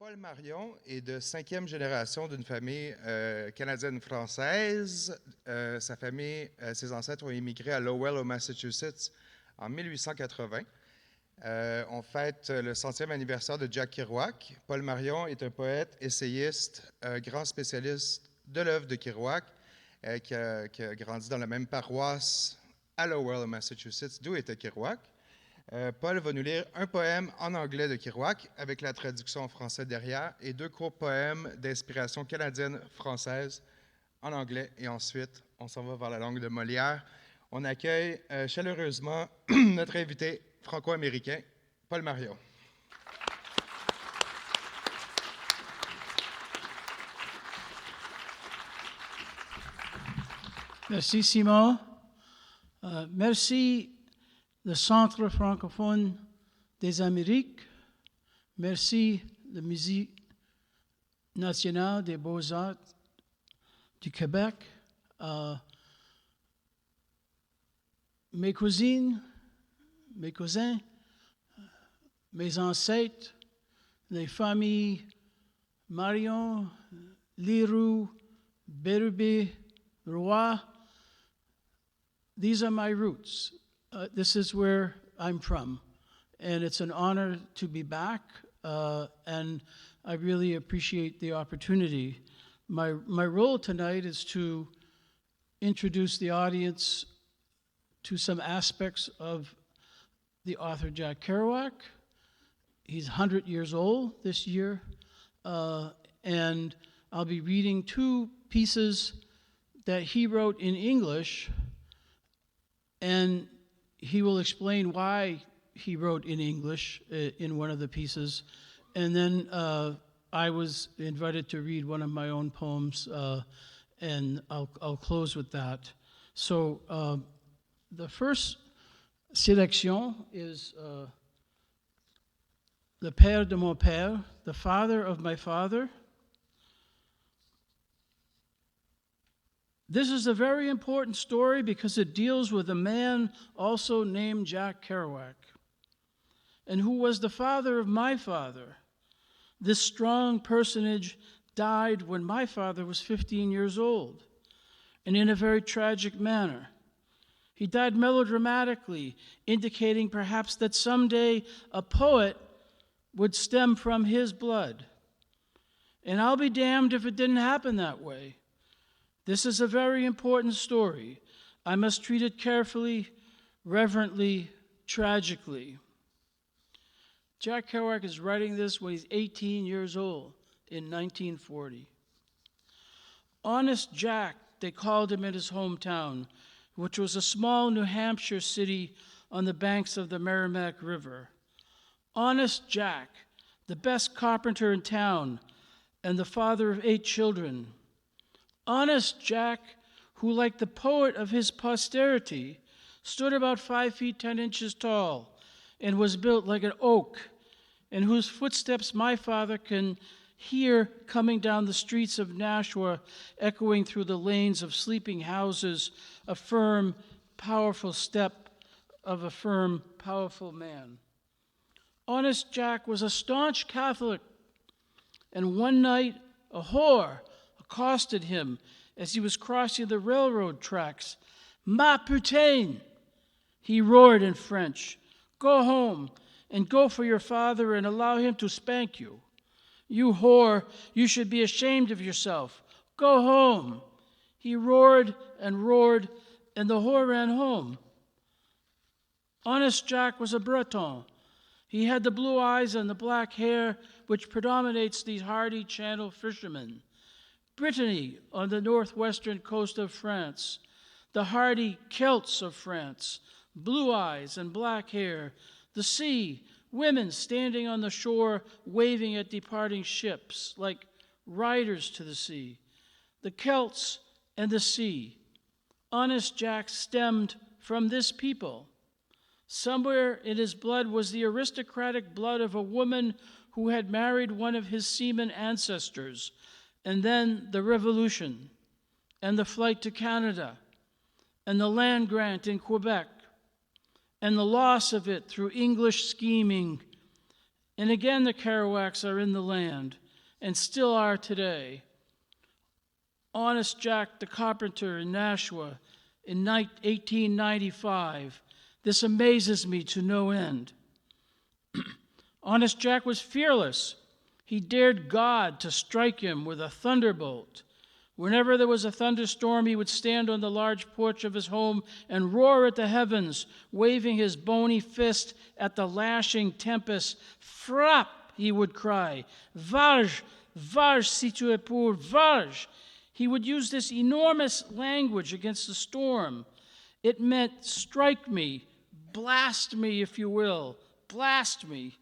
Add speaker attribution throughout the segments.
Speaker 1: Paul Marion est de 5e génération d'une famille canadienne-française. Sa famille, ses ancêtres ont immigré à Lowell, au Massachusetts, en 1880. On fête le 100e anniversaire de Jack Kerouac. Paul Marion est un poète, essayiste, grand spécialiste de l'œuvre de Kerouac, qui a grandi dans la même paroisse à Lowell, au Massachusetts, d'où était Kerouac. Paul va nous lire un poème en anglais de Kerouac, avec la traduction en français derrière, et 2 courts poèmes d'inspiration canadienne-française en anglais, et ensuite, on s'en va vers la langue de Molière. On accueille chaleureusement notre invité franco-américain, Paul Marion.
Speaker 2: Merci Simon. Merci le Centre francophone des Amériques. Merci le Musée national des beaux-arts du Québec. Mes cousines, mes cousins, mes ancêtres, les familles Marion, Leroux, Bérubé, Roy. These are my roots. This is where I'm from, and it's an honor to be back, and I really appreciate the opportunity. My role tonight is to introduce the audience to some aspects of the author Jack Kerouac. He's 100 years old this year, and I'll be reading 2 pieces that he wrote in English, and he will explain why he wrote in English in one of the pieces. And then I was invited to read one of my own poems, and I'll close with that. So the first sélection is Le Père de mon Père, the father of my father. This is a very important story because it deals with a man also named Jack Kerouac, and who was the father of my father. This strong personage died when my father was 15 years old, and in a very tragic manner. He died melodramatically, indicating perhaps that someday a poet would stem from his blood. And I'll be damned if it didn't happen that way. This is a very important story. I must treat it carefully, reverently, tragically. Jack Kerouac is writing this when he's 18 years old in 1940. Honest Jack, they called him in his hometown, which was a small New Hampshire city on the banks of the Merrimack River. Honest Jack, the best carpenter in town and the father of 8 children. Honest Jack, who, like the poet of his posterity, stood about 5 feet 10 inches tall and was built like an oak, and whose footsteps my father can hear coming down the streets of Nashua, echoing through the lanes of sleeping houses, a firm, powerful step of a firm, powerful man. Honest Jack was a staunch Catholic, and one night a whore accosted him as he was crossing the railroad tracks. Ma putain! He roared in French. Go home and go for your father and allow him to spank you. You whore, you should be ashamed of yourself. Go home. He roared, and the whore ran home. Honest Jack was a Breton. He had the blue eyes and the black hair which predominates these hardy channel fishermen. Brittany on the northwestern coast of France, the hardy Celts of France, blue eyes and black hair, the sea, women standing on the shore waving at departing ships like riders to the sea, the Celts and the sea. Honest Jack stemmed from this people. Somewhere in his blood was the aristocratic blood of a woman who had married one of his seaman ancestors, and then the Revolution, and the flight to Canada, and the land grant in Quebec, and the loss of it through English scheming, And again, the Kerouacs are in the land, and still are today. Honest Jack the carpenter in Nashua in 1895. This amazes me to no end. Honest Jack was fearless. He dared God to strike him with a thunderbolt. Whenever there was a thunderstorm, he would stand on the large porch of his home and roar at the heavens, waving his bony fist at the lashing tempest. Frappe, he would cry. Varge, varge si tu es pour, varge. He would use this enormous language against the storm. It meant strike me, blast me, if you will, blast me.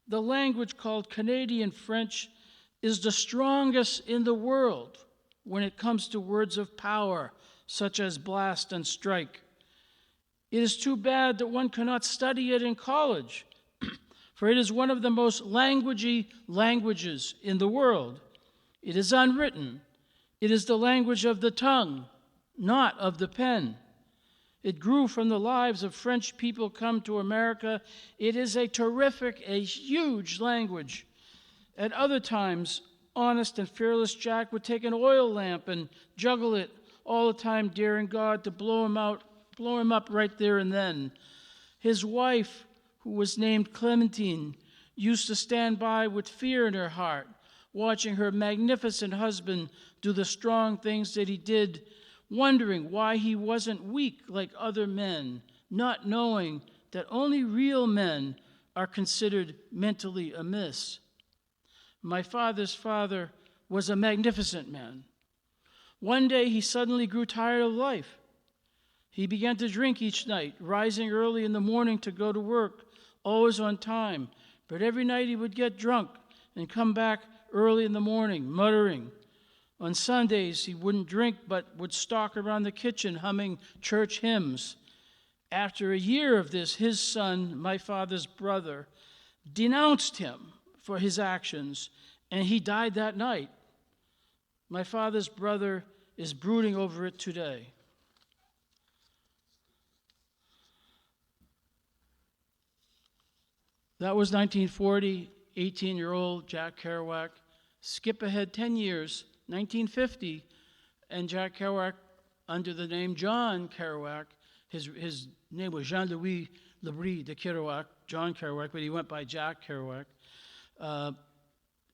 Speaker 2: The language called Canadian French is the strongest in the world when it comes to words of power, such as blast and strike. It is too bad that one cannot study it in college, for it is one of the most languagey languages in the world. It is unwritten. It is the language of the tongue, not of the pen. It grew from the lives of French people come to America. It is a terrific, a huge language. At other times, honest and fearless Jack would take an oil lamp and juggle it all the time, daring God to blow him up right there and then. His wife, who was named Clementine, used to stand by with fear in her heart, watching her magnificent husband do the strong things that he did, wondering why he wasn't weak like other men, not knowing that only real men are considered mentally amiss. My father's father was a magnificent man. One day he suddenly grew tired of life. He began to drink each night, rising early in the morning to go to work, always on time. But every night he would get drunk and come back early in the morning, muttering. On Sundays, he wouldn't drink, but would stalk around the kitchen humming church hymns. After a year of this, his son, my father's brother, denounced him for his actions, and he died that night. My father's brother is brooding over it today. That was 1940, 18-year-old Jack Kerouac. Skip ahead 10 years, 1950, and Jack Kerouac, under the name John Kerouac, his name was Jean-Louis Lebris de Kerouac, John Kerouac, but he went by Jack Kerouac.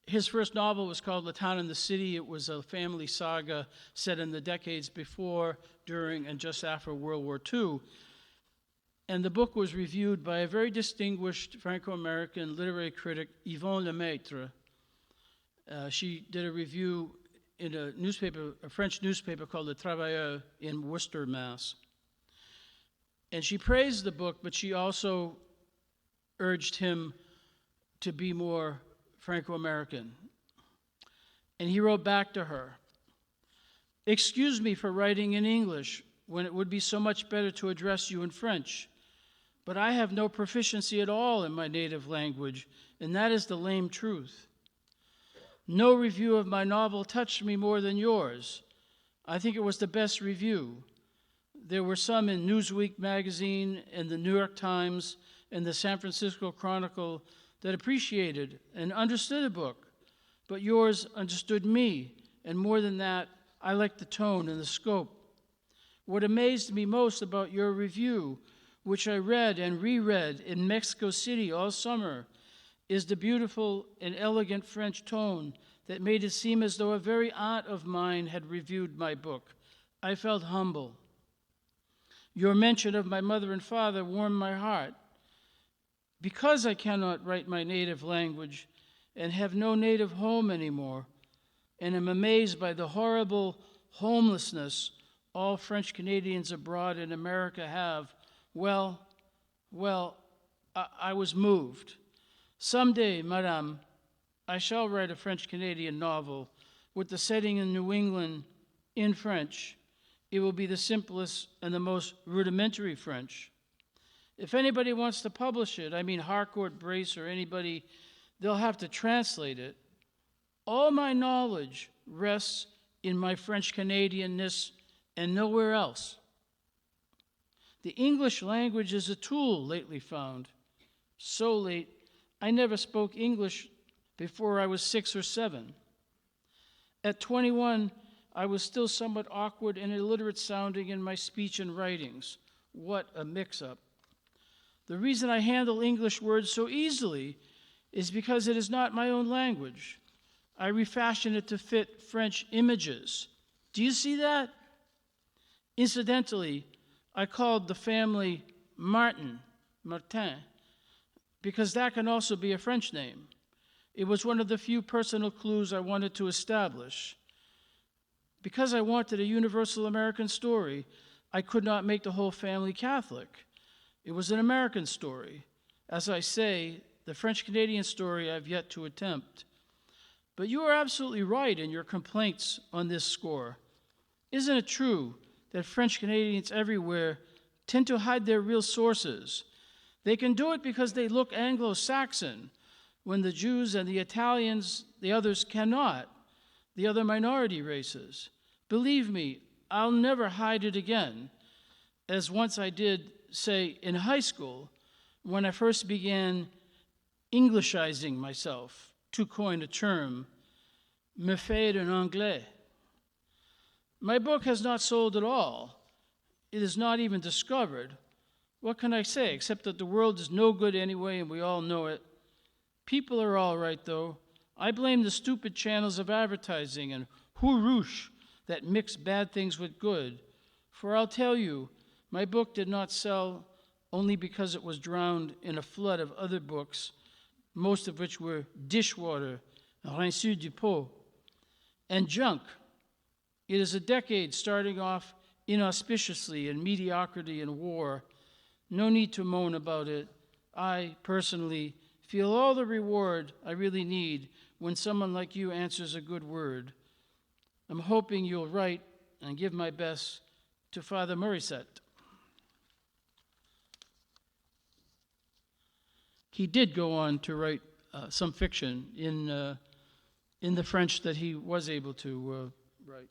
Speaker 2: His first novel was called The Town and the City. It was a family saga set in the decades before, during, and just after World War II. And the book was reviewed by a very distinguished Franco-American literary critic, Yvonne Lemaitre. She did a review in a French newspaper called Le Travailleur in Worcester, Mass. And she praised the book, but she also urged him to be more Franco-American. And he wrote back to her, "Excuse me for writing in English when it would be so much better to address you in French. But I have no proficiency at all in my native language, and that is the lame truth. No review of my novel touched me more than yours. I think it was the best review. There were some in Newsweek magazine and the New York Times and the San Francisco Chronicle that appreciated and understood the book, but yours understood me, and more than that, I liked the tone and the scope. What amazed me most about your review, which I read and reread in Mexico City all summer, is the beautiful and elegant French tone that made it seem as though a very aunt of mine had reviewed my book. I felt humble. Your mention of my mother and father warmed my heart. Because I cannot write my native language and have no native home anymore, and am amazed by the horrible homelessness all French Canadians abroad in America have, I was moved. Someday, Madame, I shall write a French-Canadian novel with the setting in New England in French. It will be the simplest and the most rudimentary French. If anybody wants to publish it, I mean Harcourt Brace or anybody, they'll have to translate it. All my knowledge rests in my French-Canadianness and nowhere else. The English language is a tool lately found. So late, I never spoke English before I was 6 or 7. At 21, I was still somewhat awkward and illiterate sounding in my speech and writings. What a mix-up. The reason I handle English words so easily is because it is not my own language. I refashion it to fit French images. Do you see that? Incidentally, I called the family Martin, because that can also be a French name. It was one of the few personal clues I wanted to establish. Because I wanted a universal American story, I could not make the whole family Catholic. It was an American story. As I say, the French-Canadian story I've yet to attempt. But you are absolutely right in your complaints on this score. Isn't it true that French-Canadians everywhere tend to hide their real sources? They can do it because they look Anglo-Saxon, when the Jews and the Italians, the others, cannot, the other minority races. Believe me, I'll never hide it again, as once I did, say, in high school, when I first began Englishizing myself, to coin a term, me faire en anglais. My book has not sold at all. It is not even discovered. What can I say, except that the world is no good anyway, and we all know it. People are all right, though. I blame the stupid channels of advertising and hourouche that mix bad things with good. For I'll tell you, my book did not sell only because it was drowned in a flood of other books, most of which were dishwater, rinçu du pot, and junk. It is a decade starting off inauspiciously in mediocrity and war. No need to moan about it. I, personally, feel all the reward I really need when someone like you answers a good word. I'm hoping you'll write and give my best to Father Morissette. He did go on to write some fiction in the French that he was able to write.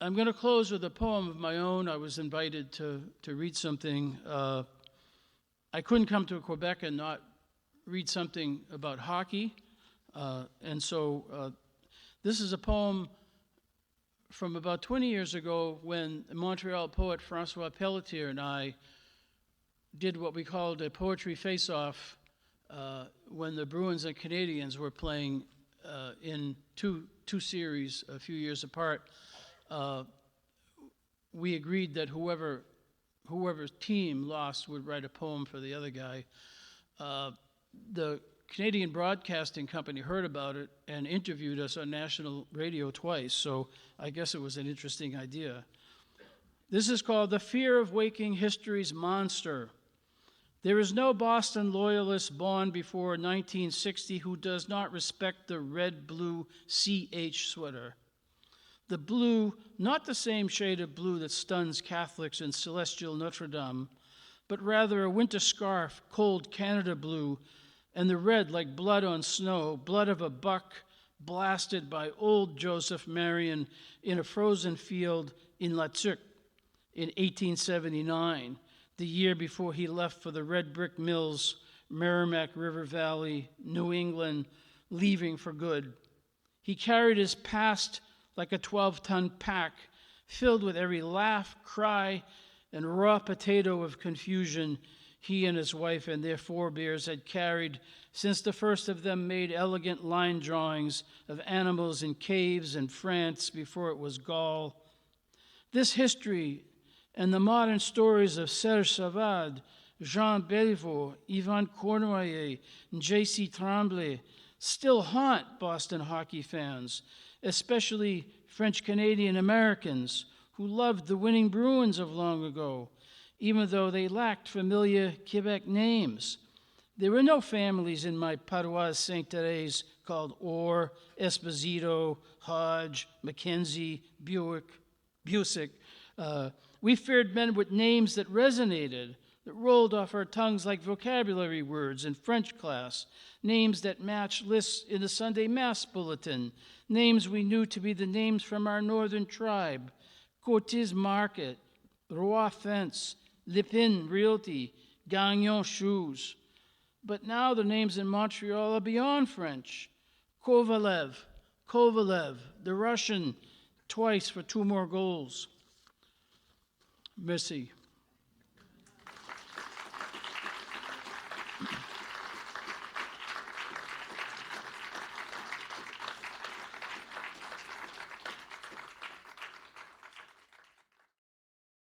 Speaker 2: I'm going to close with a poem of my own. I was invited to read something. I couldn't come to Quebec and not read something about hockey. And so this is a poem from about 20 years ago when the Montreal poet François Pelletier and I did what we called a poetry face-off when the Bruins and Canadians were playing in two series a few years apart. We agreed that whoever's team lost would write a poem for the other guy. The Canadian Broadcasting Company heard about it and interviewed us on national radio twice, so I guess it was an interesting idea. This is called The Fear of Waking History's Monster. There is no Boston loyalist born before 1960 who does not respect the red-blue CH sweater. The blue, not the same shade of blue that stuns Catholics in celestial Notre Dame, but rather a winter scarf, cold Canada blue, and the red like blood on snow, blood of a buck blasted by old Joseph Marion in a frozen field in La Tuque in 1879, the year before he left for the red brick mills, Merrimack River Valley, New England, leaving for good. He carried his past like a 12-ton pack, filled with every laugh, cry, and raw potato of confusion he and his wife and their forebears had carried since the first of them made elegant line drawings of animals in caves in France before it was Gaul. This history and the modern stories of Serge Savard, Jean Beliveau, Yvan Cournoyer, and J.C. Tremblay still haunt Boston hockey fans, especially French-Canadian Americans who loved the winning Bruins of long ago, even though they lacked familiar Quebec names. There were no families in my Paroisse Sainte-Thérèse called Orr, Esposito, Hodge, Mackenzie, Busick. We feared men with names that resonated, that rolled off our tongues like vocabulary words in French class, names that matched lists in the Sunday Mass bulletin, names we knew to be the names from our northern tribe: Courtiz Market, Roi Fence, Lipin Realty, Gagnon shoes. But now the names in Montreal are beyond French. Kovalev, the Russian, twice for 2 more goals. Merci.